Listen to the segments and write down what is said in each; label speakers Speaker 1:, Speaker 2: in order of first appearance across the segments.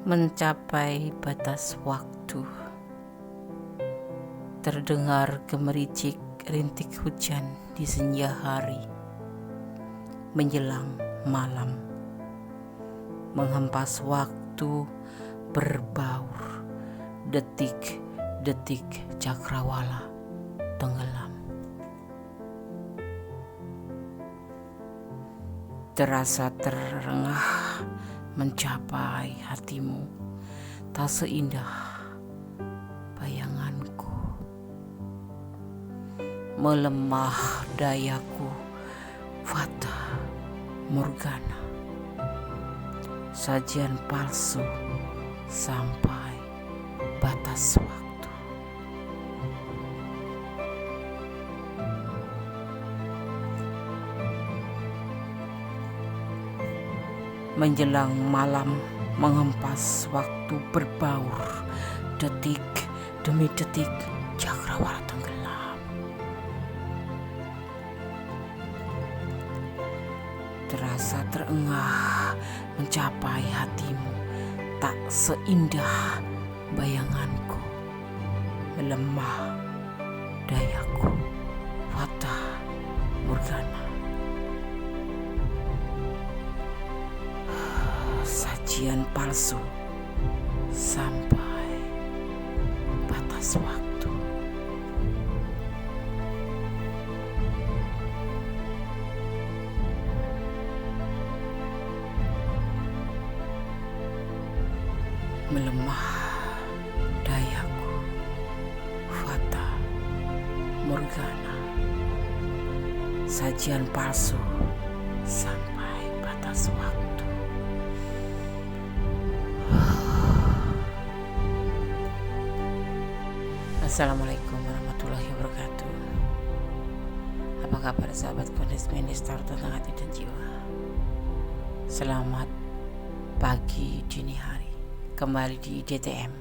Speaker 1: Mencapai batas waktu, terdengar gemericik rintik hujan di senja hari, menjelang malam, menghempas waktu berbaur, detik-detik cakrawala tenggelam. Terasa terengah mencapai hatimu, tak seindah bayanganku. Melemah dayaku, fata morgana, sajian palsu sampai batas waktu. Menjelang malam, menghempas waktu berbaur, detik demi detik cakrawala tenggelam. Terasa terengah mencapai hatimu, tak seindah bayanganku. Melemah dayaku, fata morgana, sajian palsu sampai batas waktu. Melemah dayaku, fata morgana, sajian palsu sampai batas waktu. Assalamualaikum warahmatullahi wabarakatuh. Apa kabar sahabat Kondismeni Star tentang hati dan jiwa? Selamat pagi dini hari. Kembali di DTM.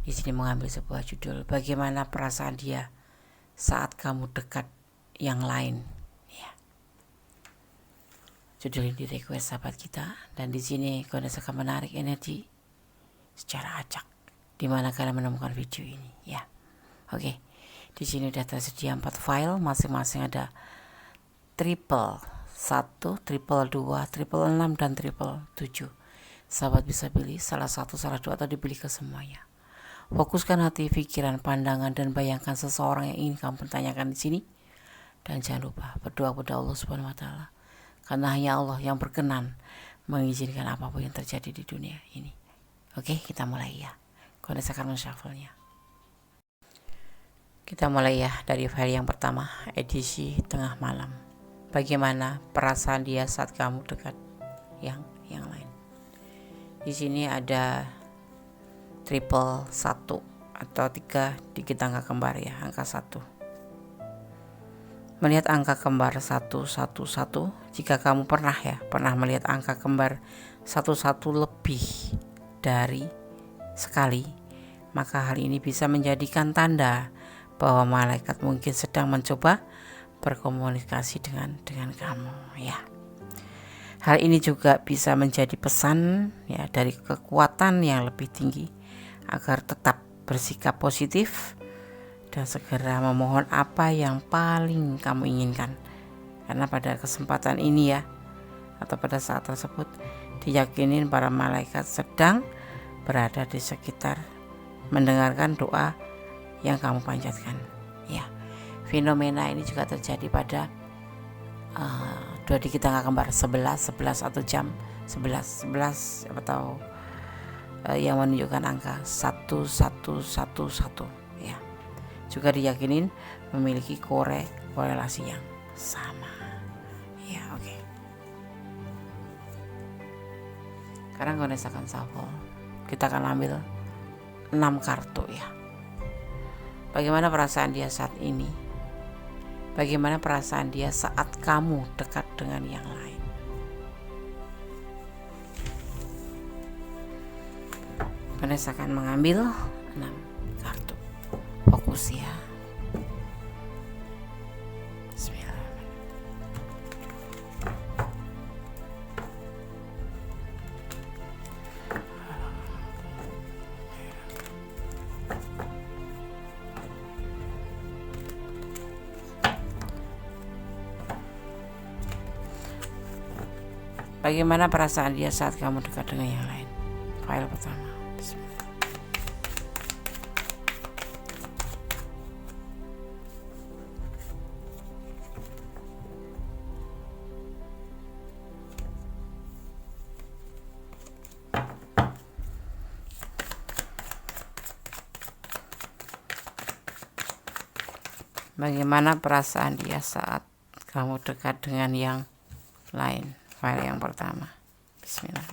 Speaker 1: Di sini mengambil sebuah judul, bagaimana perasaan dia saat kamu dekat yang lain. Ya. Judul ini di request sahabat kita, dan di sini Kondis akan menarik energi secara acak. Di mana kalian menemukan video ini, ya. Oke. Di sini sudah tersedia 4 file, masing-masing ada triple 1, triple 2, triple 6, dan triple 7. Sahabat bisa pilih salah satu, salah dua, atau dipilih ke semuanya. Fokuskan hati, pikiran, pandangan, dan bayangkan seseorang yang ingin kamu pertanyakan di sini. Dan jangan lupa berdoa kepada Allah Subhanahu wa Ta'ala, karena hanya Allah yang berkenan mengizinkan apapun yang terjadi di dunia ini. Oke, kita mulai ya. Kondis akan men-shuffle-nya. Kita mulai ya dari file yang pertama, edisi tengah malam. Bagaimana perasaan dia saat kamu dekat yang lain. Di sini ada triple 1 atau 3 digit angka kembar ya, angka 1. Melihat angka kembar 111, jika kamu pernah melihat angka kembar 11 lebih dari sekali, maka hal ini bisa menjadikan tanda bahwa malaikat mungkin sedang mencoba berkomunikasi dengan kamu, ya. Hal ini juga bisa menjadi pesan ya dari kekuatan yang lebih tinggi agar tetap bersikap positif dan segera memohon apa yang paling kamu inginkan. Karena pada kesempatan ini ya, atau pada saat tersebut, diyakinin para malaikat sedang berada di sekitar mendengarkan doa yang kamu panjatkan, ya. Fenomena ini juga terjadi pada 2 digit angka kembar 11 atau jam 11 atau yang menunjukkan angka 1111, ya. Juga diyakinin memiliki korelasi yang sama, ya. Oke. Sekarang Kondis akan shuffle. Kita akan ambil 6 kartu ya. Bagaimana perasaan dia saat ini? Bagaimana perasaan dia saat kamu dekat dengan yang lain? Kondis akan mengambil 6 kartu. Fokus ya. Bismillahirrahmanirrahim. Bagaimana perasaan dia saat kamu dekat dengan yang lain? File pertama. Bismillah. Bagaimana perasaan dia saat kamu dekat dengan yang lain? File yang pertama. Bismillah.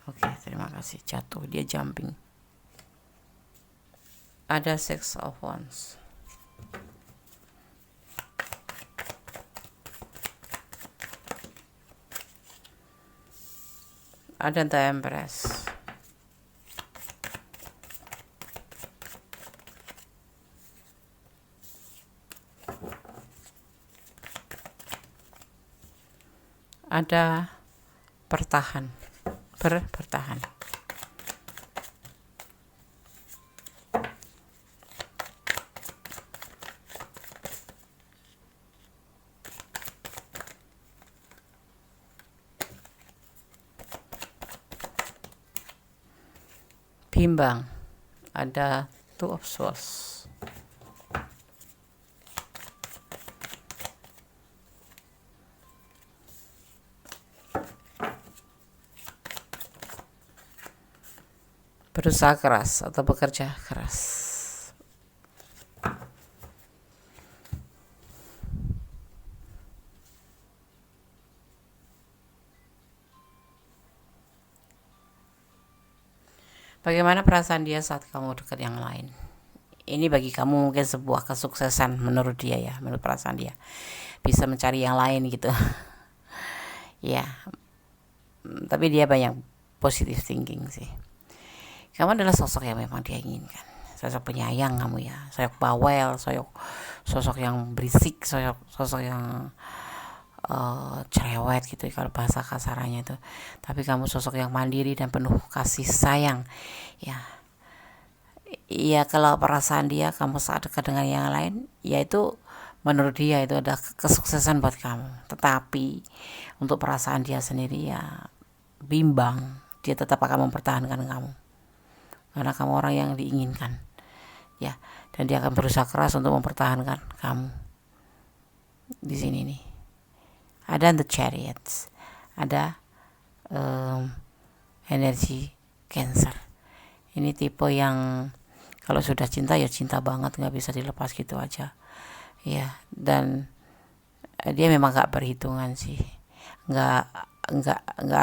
Speaker 1: Oke, terima kasih. Jatuh, dia jumping. Ada Six of Wands. Ada The Empress. Ada bertahan. Bimbang. Ada Two of Swords. Berusaha keras atau bekerja keras. Bagaimana perasaan dia saat kamu dekat yang lain? Ini bagi kamu mungkin sebuah kesuksesan menurut dia ya, menurut perasaan dia. Bisa mencari yang lain gitu. Ya, tapi dia banyak positive thinking sih. Kamu adalah sosok yang memang dia inginkan. Sosok penyayang kamu ya. Sosok bawel, sosok yang berisik, sosok yang cerewet gitu kalau bahasa kasarannya itu. Tapi kamu sosok yang mandiri dan penuh kasih sayang. Ya. Iya, kalau perasaan dia kamu saat dekat dengan yang lain, yaitu menurut dia itu ada kesuksesan buat kamu. Tetapi untuk perasaan dia sendiri ya bimbang. Dia tetap akan mempertahankan kamu. Karena kamu orang yang diinginkan. Ya, dan dia akan berusaha keras untuk mempertahankan kamu. Di sini nih. Ada The Chariots. Ada energi Cancer. Ini tipe yang kalau sudah cinta ya cinta banget, nggak bisa dilepas gitu aja. Ya, dan dia memang nggak perhitungan sih. Nggak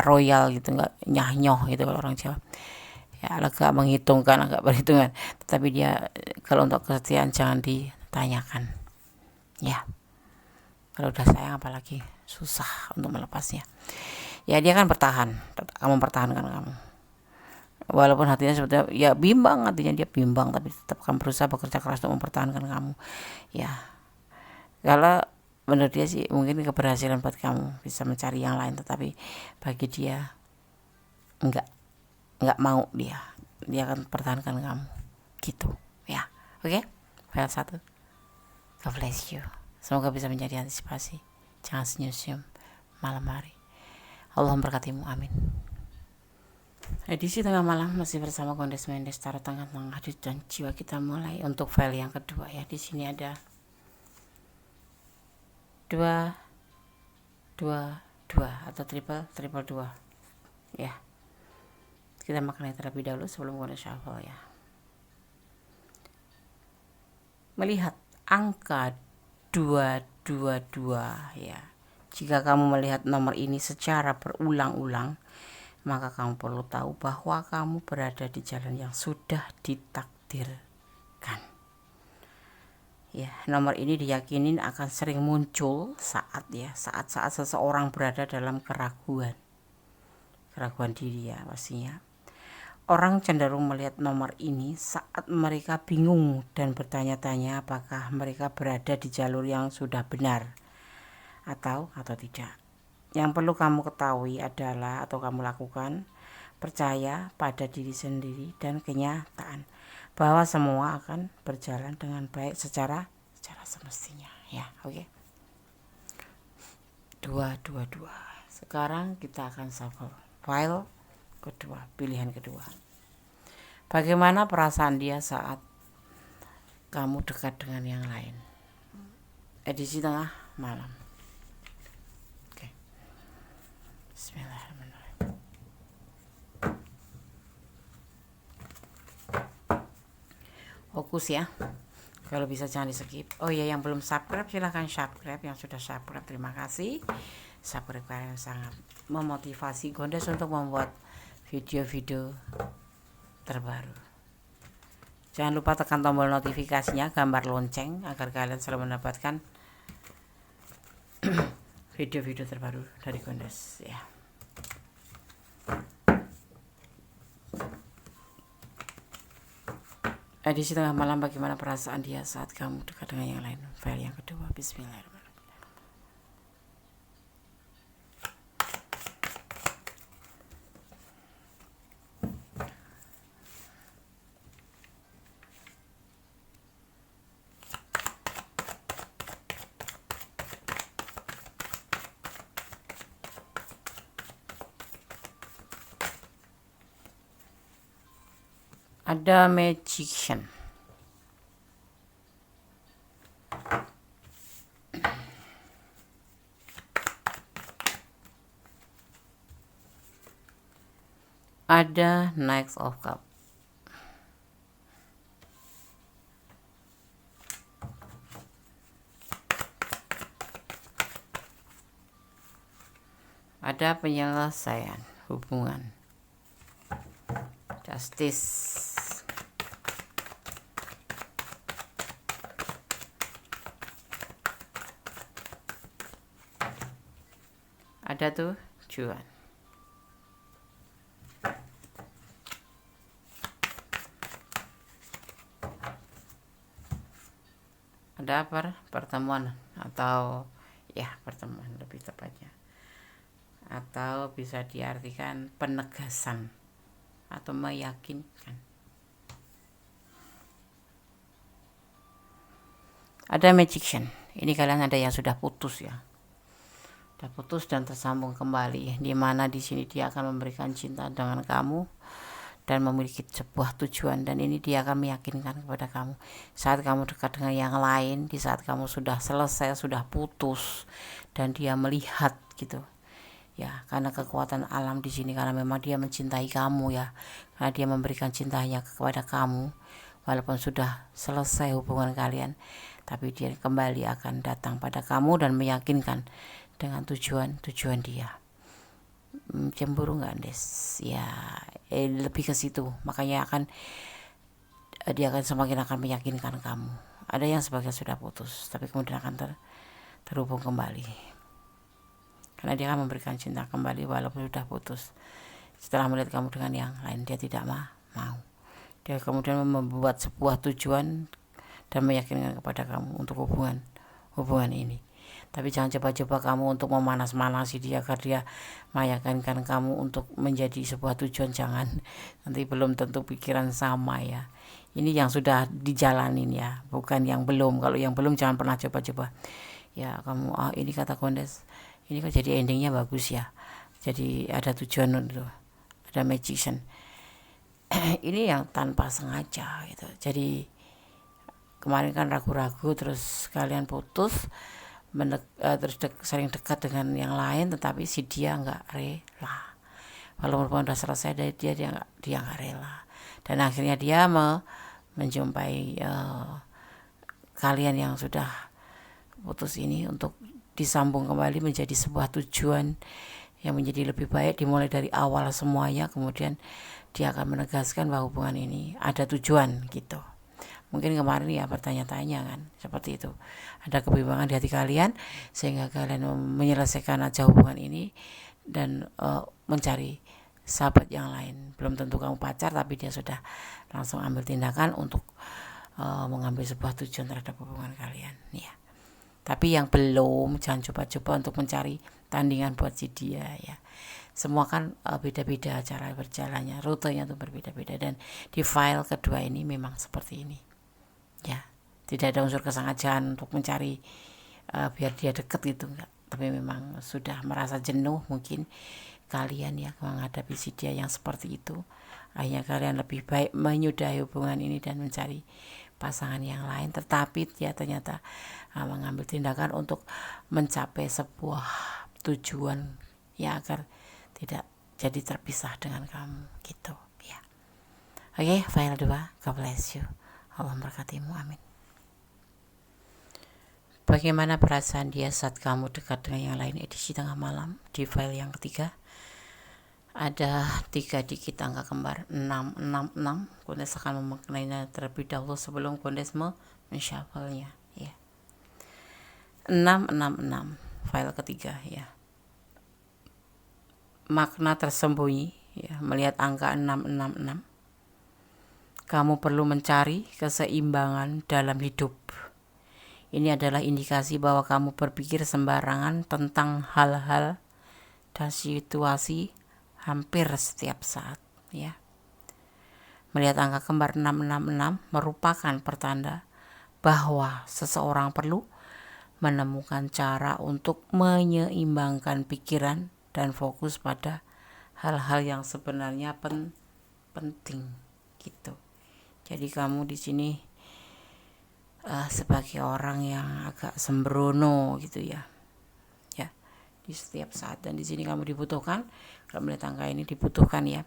Speaker 1: royal gitu, nggak nyah-nyoh gitu kalau orang Jawa. Ya, agak menghitungkan, agak perhitungan. Tetapi dia kalau untuk kesetiaan jangan ditanyakan. Ya, kalau udah sayang apalagi susah untuk melepasnya. Ya, dia kan bertahan, akan mempertahankan kamu. Walaupun hatinya sebetulnya ya bimbang, hatinya dia bimbang, tapi tetap akan berusaha bekerja keras untuk mempertahankan kamu. Ya, kalau menurut dia sih mungkin keberhasilan buat kamu bisa mencari yang lain, tetapi bagi dia nggak mau, dia akan pertahankan kamu gitu ya. Oke, file 1. God bless you. Semoga bisa menjadi antisipasi. Jangan senyum-senyum malam hari. Allah memberkatimu, amin. Edisi tengah malam masih bersama Kondes Mendes, Tarot Tengah-Tengah dan Jiwa. Kita mulai untuk file yang kedua ya. Di sini ada 2 atau triple 2 ya. Kita maknai terlebih dahulu sebelum kita shuffle ya. Melihat angka 222 ya. Jika kamu melihat nomor ini secara berulang-ulang, maka kamu perlu tahu bahwa kamu berada di jalan yang sudah ditakdirkan. Ya, nomor ini diyakinin akan sering muncul saat seseorang berada dalam keraguan diri ya pastinya. Orang cenderung melihat nomor ini saat mereka bingung dan bertanya-tanya apakah mereka berada di jalur yang sudah benar atau tidak. Yang perlu kamu ketahui adalah atau kamu lakukan, percaya pada diri sendiri dan kenyataan bahwa semua akan berjalan dengan baik secara secara semestinya ya. Oke. 222. Sekarang kita akan shuffle file kedua, pilihan kedua. Bagaimana perasaan dia saat kamu dekat dengan yang lain? Edisi tengah malam. Oke. Bismillahirrahmanirrahim. Fokus ya. Kalau bisa jangan di skip. Oh ya, yang belum subscribe silahkan subscribe. Yang sudah subscribe terima kasih. Subscribe kalian sangat memotivasi Gondes untuk membuat video-video terbaru. Jangan lupa tekan tombol notifikasinya, gambar lonceng agar kalian selalu mendapatkan video-video terbaru dari Gondes ya. Edisi tengah malam, bagaimana perasaan dia saat kamu dekat dengan yang lain? File yang kedua. Bismillahirrahmanirrahim. Ada magician. Ada Knight of Cup. Ada penyelesaian hubungan. Justice. Ada tujuan. Ada pertemuan atau ya pertemuan lebih tepatnya, atau bisa diartikan penegasan atau meyakinkan. Ada magician. Ini kalian ada yang sudah putus ya. Sudah putus dan tersambung kembali, di mana di sini dia akan memberikan cinta dengan kamu dan memiliki sebuah tujuan, dan ini dia akan meyakinkan kepada kamu saat kamu dekat dengan yang lain, di saat kamu sudah selesai, sudah putus, dan dia melihat gitu ya, karena kekuatan alam di sini, karena memang dia mencintai kamu ya, karena dia memberikan cintanya kepada kamu walaupun sudah selesai hubungan kalian, tapi dia kembali akan datang pada kamu dan meyakinkan dengan tujuan dia. Cemburu nggak, Des? Ya, lebih ke situ. Makanya dia akan semakin akan meyakinkan kamu. Ada yang sebagian sudah putus, tapi kemudian akan terhubung kembali. Karena dia akan memberikan cinta kembali walaupun sudah putus. Setelah melihat kamu dengan yang lain, dia tidak mau. Dia kemudian membuat sebuah tujuan dan meyakinkan kepada kamu untuk hubungan ini. Tapi jangan coba-coba kamu untuk memanas-manasi dia agar dia meyakinkan kamu untuk menjadi sebuah tujuan. Jangan, nanti belum tentu pikiran sama ya. Ini yang sudah dijalanin ya, bukan yang belum. Kalau yang belum jangan pernah coba-coba ya. Kamu ini kata Gondes, ini kan jadi endingnya bagus ya, jadi ada tujuan itu, ada magician. Ini yang tanpa sengaja gitu. Jadi kemarin kan ragu-ragu, terus kalian putus, terus sering dekat dengan yang lain, tetapi si dia nggak rela. Walaupun udah selesai dari dia nggak rela, dan akhirnya dia menjumpai kalian yang sudah putus ini untuk disambung kembali menjadi sebuah tujuan yang menjadi lebih baik, dimulai dari awal semuanya. Kemudian dia akan menegaskan bahwa hubungan ini ada tujuan gitu. Mungkin kemarin ya bertanya-tanya kan, seperti itu. Ada kebimbangan di hati kalian sehingga kalian menyelesaikan aja hubungan ini dan mencari sahabat yang lain. Belum tentu kamu pacar, tapi dia sudah langsung ambil tindakan untuk mengambil sebuah tujuan terhadap hubungan kalian ya. Tapi yang belum, jangan coba-coba untuk mencari tandingan buat si dia ya. Semua kan beda-beda cara berjalannya, rutenya tuh berbeda-beda, dan di file kedua ini memang seperti ini ya. Tidak ada unsur kesengajaan untuk mencari biar dia deket gitu, enggak. Tapi memang sudah merasa jenuh mungkin kalian ya menghadapi si dia yang seperti itu. Akhirnya kalian lebih baik menyudahi hubungan ini dan mencari pasangan yang lain. Tetapi dia ternyata mengambil tindakan untuk mencapai sebuah tujuan yang agar tidak jadi terpisah dengan kamu gitu ya. Oke, file 2. God bless you. Allah memberkatimu. Amin. Bagaimana perasaan dia saat kamu dekat dengan yang lain, edisi tengah malam. Di file yang ketiga ada 3 digit angka kembar 666. Kondes akan memaknainya terlebih dahulu sebelum Kondes mensyafalnya ya. 666 file ketiga ya. Makna tersembunyi ya, melihat angka 666. Kamu perlu mencari keseimbangan dalam hidup. Ini adalah indikasi bahwa kamu berpikir sembarangan tentang hal-hal dan situasi hampir setiap saat ya. Melihat angka kembar 666 merupakan pertanda bahwa seseorang perlu menemukan cara untuk menyeimbangkan pikiran dan fokus pada hal-hal yang sebenarnya penting gitu. Jadi kamu di sini sebagai orang yang agak sembrono gitu ya di setiap saat, dan di sini kamu dibutuhkan. Kalau melihat angka ini dibutuhkan ya,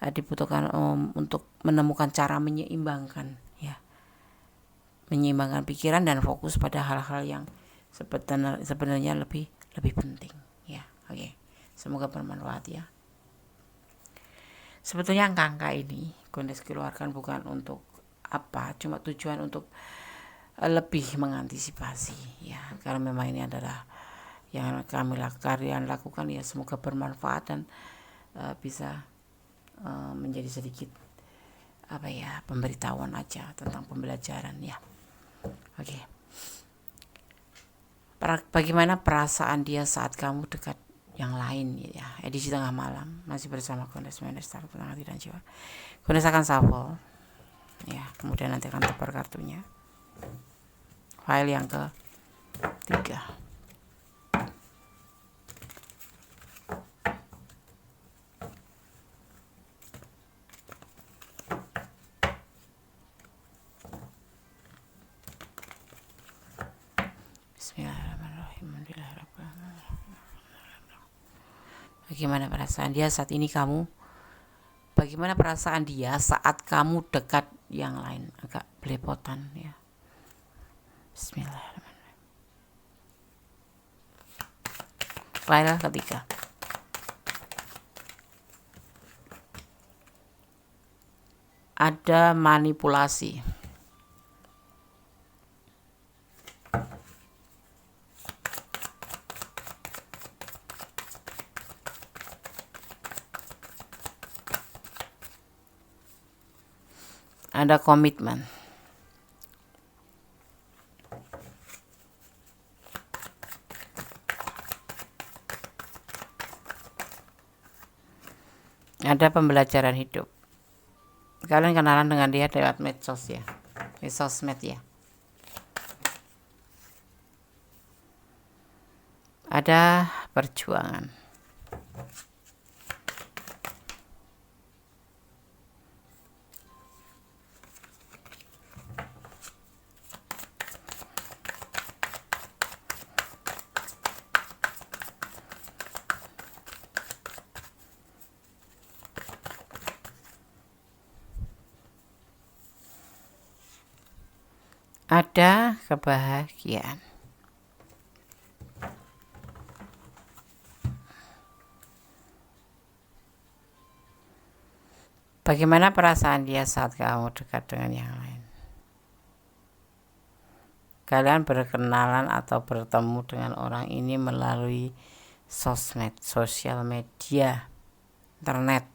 Speaker 1: dibutuhkan untuk menemukan cara menyeimbangkan ya, menyeimbangkan pikiran dan fokus pada hal-hal yang sebenarnya lebih penting ya. Oke, semoga bermanfaat ya. Sebetulnya angka-angka ini Kondes keluarkan bukan untuk apa, cuma tujuan untuk lebih mengantisipasi ya, karena memang ini adalah yang kalian lakukan ya. Semoga bermanfaat dan bisa menjadi sedikit pemberitahuan aja tentang pembelajaran ya. Oke. Bagaimana perasaan dia saat kamu dekat yang lain ya, edisi tengah malam. Masih bersama Kondes Menester tentang hati dan jiwa. Kondes akan shuffle ya, kemudian nanti akan tebar kartunya. File yang ke-3. Bismillahirrahmanirrahim. Bagaimana perasaan dia saat ini kamu? Bagaimana perasaan dia saat kamu dekat yang lain? Agak belepotan ya. Bismillahirrahmanirrahim. File ketiga. Ada manipulasi. Ada komitmen. Ada pembelajaran hidup. Kalian kenalan dengan dia lewat medsos ya, sosmed ya. Ada perjuangan. Ada kebahagiaan. Bagaimana perasaan dia saat kamu dekat dengan yang lain? Kalian berkenalan atau bertemu dengan orang ini melalui sosmed, sosial media, internet.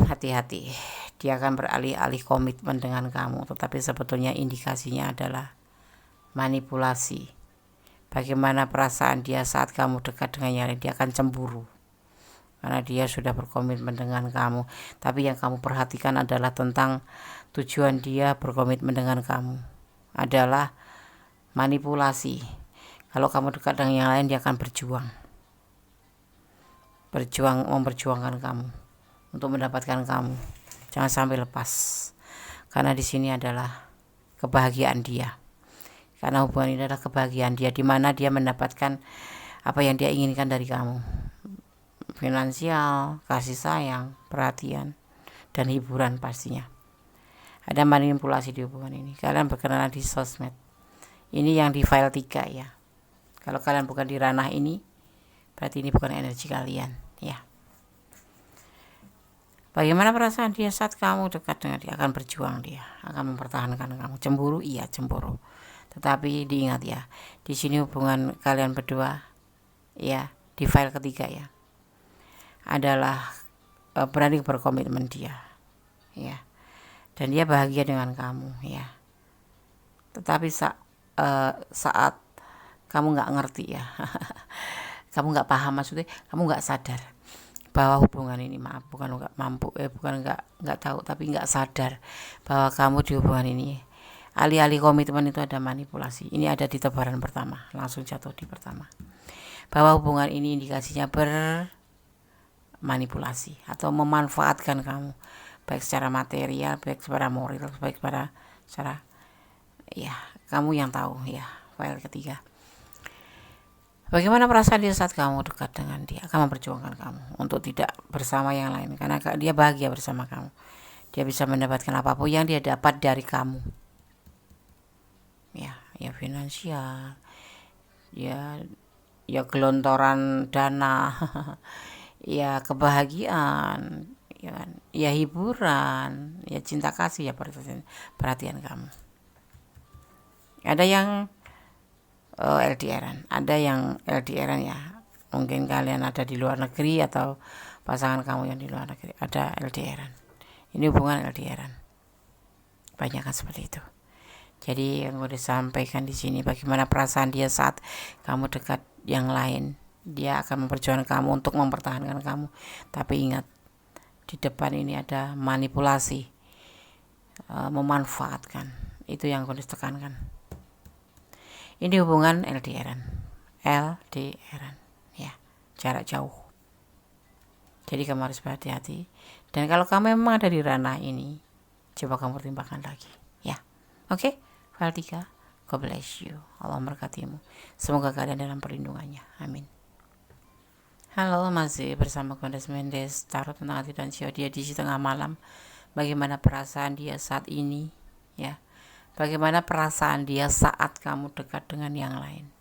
Speaker 1: Hati-hati, dia akan beralih-alih komitmen dengan kamu, tetapi sebetulnya indikasinya adalah manipulasi. Bagaimana perasaan dia saat kamu dekat dengan yang lain? Dia akan cemburu. karena dia sudah berkomitmen dengan kamu. Tapi yang kamu perhatikan adalah tentang tujuan dia berkomitmen dengan kamu adalah manipulasi. Kalau kamu dekat dengan yang lain, dia akan memperjuangkan kamu untuk mendapatkan kamu. Jangan sampai lepas, karena di sini adalah kebahagiaan dia. Karena hubungan ini adalah kebahagiaan dia, di mana dia mendapatkan apa yang dia inginkan dari kamu: finansial, kasih sayang, perhatian, dan hiburan pastinya. Ada manipulasi di hubungan ini. Kalian berkenalan di sosmed. Ini yang di file 3 ya. Kalau kalian bukan di ranah ini, berarti ini bukan energi kalian ya. Bagaimana perasaan dia saat kamu dekat dengan dia? Akan berjuang, dia akan mempertahankan kamu. Cemburu, iya cemburu. Tetapi diingat ya, di sini hubungan kalian berdua ya, di file ketiga ya, adalah berani berkomitmen dia ya, dan dia bahagia dengan kamu ya. Tetapi saat kamu nggak ngerti ya kamu nggak paham, maksudnya kamu nggak sadar bahwa hubungan ini, bukan nggak mampu, bukan nggak tahu, tapi nggak sadar bahwa kamu di hubungan ini alih-alih komitmen itu ada manipulasi. Ini ada di tebaran pertama, langsung jatuh di pertama, bahwa hubungan ini indikasinya bermanipulasi atau memanfaatkan kamu, baik secara material, baik secara moral, baik secara ya, kamu yang tahu ya. File ketiga, bagaimana perasaan dia saat kamu dekat dengan dia? Akan memperjuangkan kamu untuk tidak bersama yang lain, karena dia bahagia bersama kamu. Dia bisa mendapatkan apapun yang dia dapat dari kamu ya finansial, ya gelontoran dana ya kebahagiaan, ya hiburan, ya cinta kasih, ya perhatian kamu. Ada yang LDRan, ada yang LDRan ya, mungkin kalian ada di luar negeri atau pasangan kamu yang di luar negeri, ada LDRan. Ini hubungan LDRan, banyak kan seperti itu. Jadi yang gue sampaikan di sini, bagaimana perasaan dia saat kamu dekat yang lain. Dia akan memperjuangkan kamu untuk mempertahankan kamu. Tapi ingat, di depan ini ada manipulasi, memanfaatkan. Itu yang gue tekankan. Ini hubungan LDRan ya, jarak jauh. Jadi kamu harus berhati-hati. Dan kalau kamu memang ada di ranah ini, coba kamu pertimbangkan lagi ya. Oke, file 3. God bless you. Allah memberkatimu. Semoga kalian dalam perlindungannya. Amin. Halo, masih bersama Kondes Mendes, tarot tentang hati dan jiwa dia di tengah malam. Bagaimana perasaan dia saat ini ya? Bagaimana perasaan dia saat kamu dekat dengan yang lain?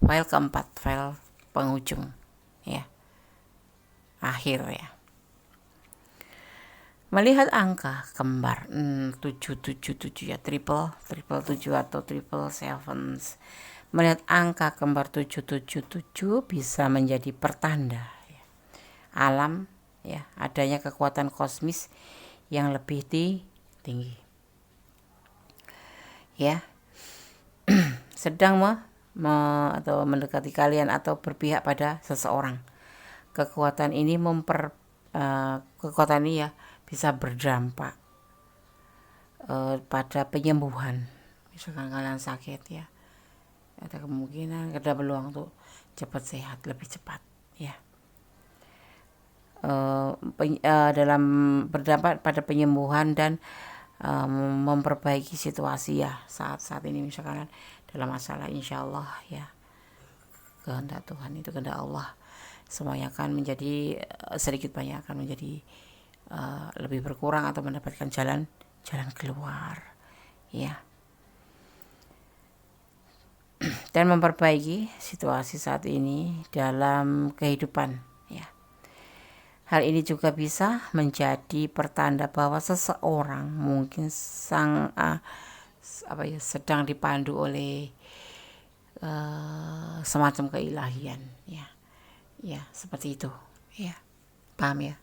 Speaker 1: File keempat, file penghujung ya, akhir ya. Melihat angka kembar 777 ya, triple 7 atau triple 7. Melihat angka kembar 777 bisa menjadi pertanda ya, alam ya, adanya kekuatan kosmis yang lebih tinggi ya, sedang atau mendekati kalian atau berpihak pada seseorang. Kekuatan ini kekuatan ini ya bisa berdampak pada penyembuhan. Misalkan kalian sakit ya, ada kemungkinan, ada peluang untuk cepat sehat, lebih cepat ya. Dalam berdampak pada penyembuhan dan memperbaiki situasi ya saat ini. Misalkan dalam masalah, insya Allah ya, kehendak Tuhan itu kehendak Allah, semuanya akan menjadi sedikit banyak akan menjadi lebih berkurang atau mendapatkan jalan keluar ya, dan memperbaiki situasi saat ini dalam kehidupan ya. Hal ini juga bisa menjadi pertanda bahwa seseorang mungkin sedang dipandu oleh semacam keilahian ya seperti itu ya. Paham ya?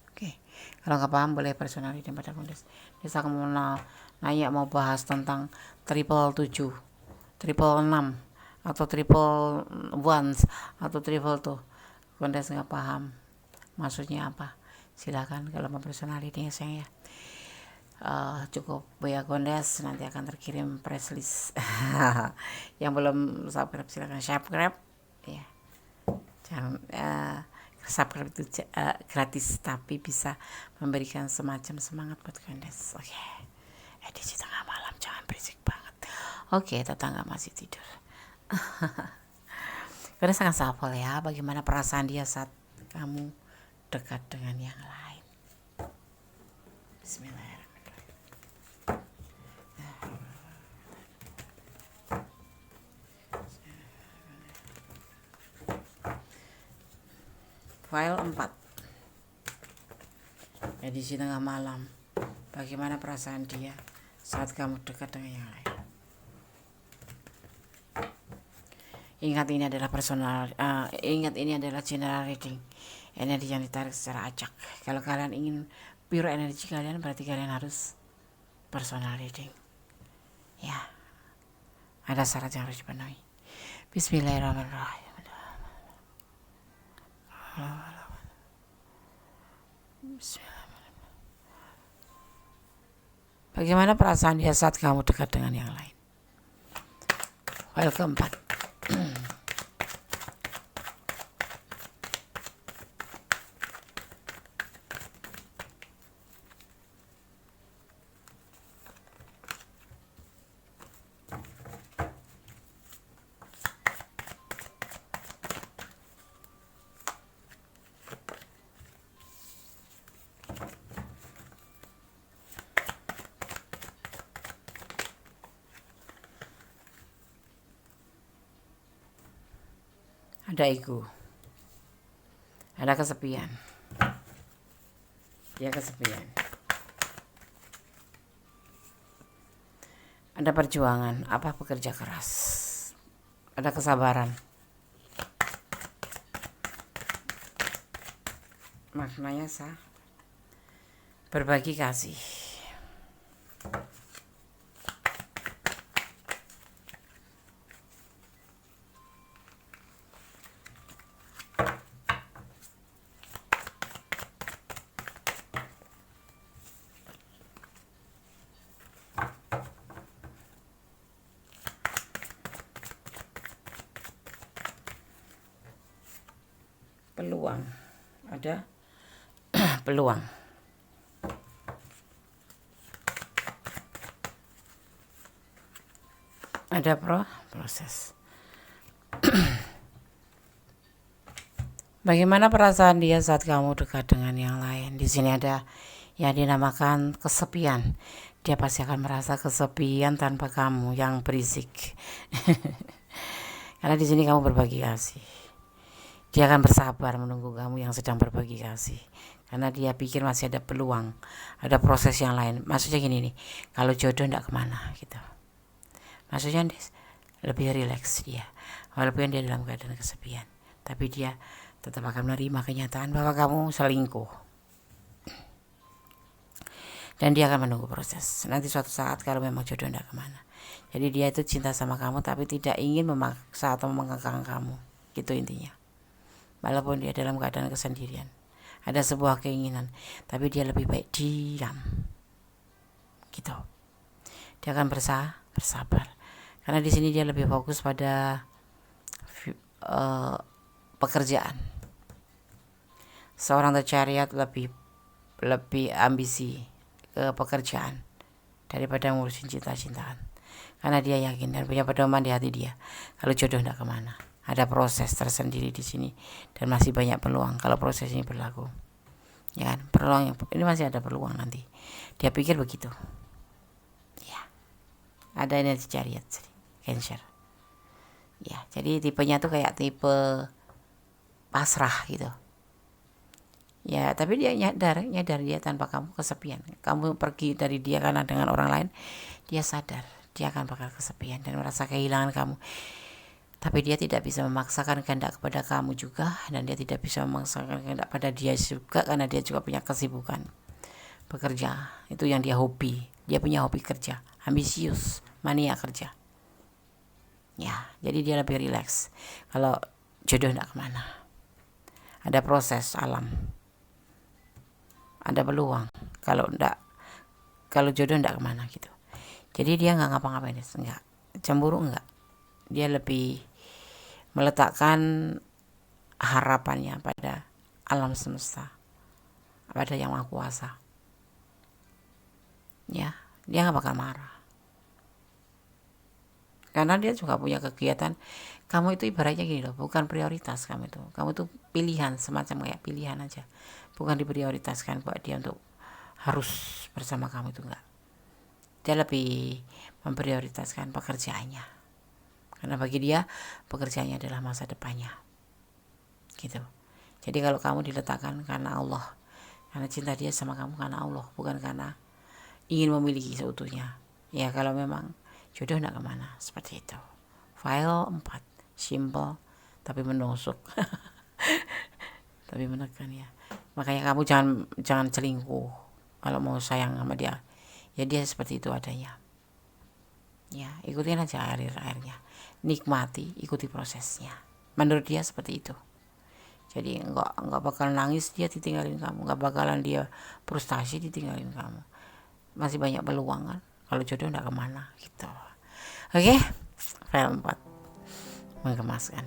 Speaker 1: Oke. Kalau nggak paham boleh personally dan pada Kondes. Bisa kamu nanya mau bahas tentang triple 7, triple 6, atau triple 1 atau triple 2. Kondes nggak paham, maksudnya apa? Silakan kalau mau personal reading ya sayang ya. Cukup Boya Gondes, nanti akan terkirim press list. Yang belum subscribe silakan subscribe ya. Jangan subscribe itu gratis, tapi bisa memberikan semacam semangat buat Gondes. Oke. Edisi tengah malam, jangan berisik banget. Oke, tetangga masih tidur. Gondes sangat sapol ya. Bagaimana perasaan dia saat kamu dekat dengan yang lain? Bismillahirrahmanirrahim. File 4. Edisi tengah malam. Bagaimana perasaan dia saat kamu dekat dengan yang lain? Ingat ini adalah ingat ini adalah general reading. Energi yang ditarik secara acak. Kalau kalian ingin pure energi kalian, berarti kalian harus personal reading. Ya. Ada syarat yang harus dipenuhi. Bismillahirrahmanirrahim. Bagaimana perasaan dia saat kamu dekat dengan yang lain? File keempat. Ada ego, ada kesepian, dia kesepian, ada perjuangan, apa bekerja keras, ada kesabaran, maknanya berbagi kasih. Peluang, ada peluang. Ada proses. Bagaimana perasaan dia saat kamu dekat dengan yang lain? Di sini ada yang dinamakan kesepian. Dia pasti akan merasa kesepian tanpa kamu yang berisik. Karena di sini kamu berbagi kasih. Dia akan bersabar menunggu kamu yang sedang berbagi kasih. Karena dia pikir masih ada peluang, ada proses yang lain. Maksudnya gini nih, kalau jodoh enggak kemana gitu. Maksudnya lebih rileks dia. Walaupun dia dalam keadaan kesepian, tapi dia tetap akan menerima kenyataan bahwa kamu selingkuh. Dan dia akan menunggu proses. Nanti suatu saat kalau memang jodoh enggak kemana. Jadi dia itu cinta sama kamu tapi tidak ingin memaksa atau mengekang kamu. Gitu intinya. Walaupun dia dalam keadaan kesendirian, ada sebuah keinginan, tapi dia lebih baik diam gitu. Dia akan bersabar karena di sini dia lebih fokus pada pekerjaan. Seorang The Chariot lebih ambisi ke pekerjaan daripada ngurusin cinta-cintaan, karena dia yakin dan punya pedoman di hati dia kalau jodoh tidak kemana. Ada proses tersendiri di sini dan masih banyak peluang kalau proses ini berlaku. Ya kan? Peluang ini masih ada peluang nanti. Dia pikir begitu. Ya. Ada energi Chariot, Cancer. Ya, jadi tipenya tuh kayak tipe pasrah gitu. Ya, tapi dia nyadar dia tanpa kamu kesepian. Kamu pergi dari dia karena dengan orang lain, dia sadar dia akan bakal kesepian dan merasa kehilangan kamu. Tapi dia tidak bisa memaksakan kehendak kepada kamu juga, dan dia tidak bisa memaksakan kehendak pada dia juga karena dia juga punya kesibukan bekerja. Itu yang dia hobi. Dia punya hobi kerja, ambisius, mania kerja. Ya, jadi dia lebih rileks. Kalau jodoh tidak kemana, ada proses alam. ada peluang. Kalau jodoh enggak kemana gitu. Jadi dia nggak ngapa-ngapain, enggak cemburu, enggak. Dia lebih meletakkan harapannya pada alam semesta, pada yang maha kuasa. Ya, dia nggak bakal marah. Karena dia juga punya kegiatan. Kamu itu ibaratnya gini loh, bukan prioritas kamu itu. Kamu itu pilihan, semacam kayak pilihan aja. Bukan diprioritaskan buat dia untuk harus bersama kamu, itu enggak. Dia lebih memprioritaskan pekerjaannya. Karena bagi dia pekerjaannya adalah masa depannya. Gitu. Jadi kalau kamu diletakkan karena Allah, karena cinta dia sama kamu karena Allah, bukan karena ingin memiliki seutuhnya. Ya kalau memang jodoh enggak kemana, seperti itu. File 4, simple tapi menusuk. Tapi menekan ya. Makanya kamu jangan selingkuh kalau mau sayang sama dia. Ya dia seperti itu adanya. Ya, ikutin aja airnya. Nikmati, ikuti prosesnya. Menurut dia seperti itu. Jadi enggak bakal nangis dia ditinggalin kamu, enggak bakalan dia frustasi ditinggalin kamu. Masih banyak peluang kan. Kalau jodoh enggak kemana gitu. Oke, file 4 menggemaskan.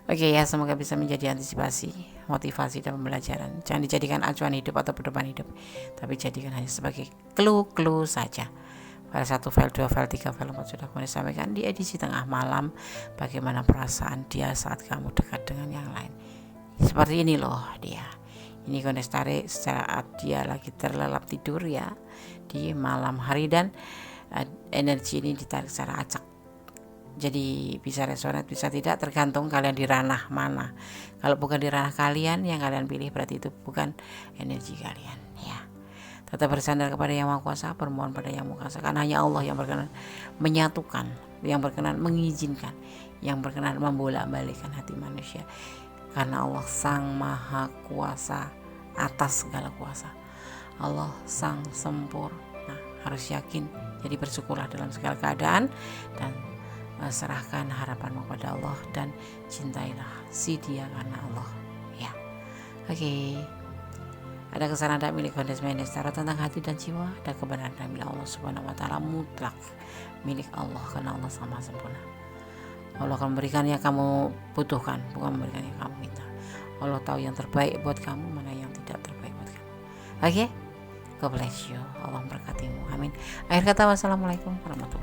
Speaker 1: Oke ya, semoga bisa menjadi antisipasi, motivasi dan pembelajaran. Jangan dijadikan acuan hidup atau pedoman hidup, tapi jadikan hanya sebagai clue saja. File 1, file 2, file 3, file 4 sudah kemudian disampaikan di edisi tengah malam. Bagaimana perasaan dia saat kamu dekat dengan yang lain. Seperti ini loh dia. Ini kondisi tarik saat dia lagi terlelap tidur ya, di malam hari, dan energi ini ditarik secara acak. Jadi bisa resonate, bisa tidak, tergantung kalian di ranah mana. Kalau bukan di ranah kalian yang kalian pilih, berarti itu bukan energi kalian ya. Tetap bersandar kepada yang maha kuasa, bermohon pada yang maha kuasa, karena hanya Allah yang berkenan menyatukan, yang berkenan mengizinkan, yang berkenan membolak-balikkan hati manusia. Karena Allah sang maha kuasa atas segala kuasa. Allah sang sempurna, harus yakin. Jadi bersyukurlah dalam segala keadaan dan serahkan harapanmu kepada Allah dan cintailah si dia karena Allah ya. Oke. Ada kesalahan dan milik Kondes Mendes tentang hati dan jiwa, dan kebenaran dan milik Allah Subhanahu wa taala mutlak milik Allah, karena Allah sama sempurna. Allah akan memberikan yang kamu butuhkan, bukan memberikan yang kamu minta. Allah tahu yang terbaik buat kamu, mana yang tidak terbaik buat kamu. Oke? God bless you. Allah memberkatimu. Amin. Akhir kata, wassalamualaikum warahmatullahi wabarakatuh.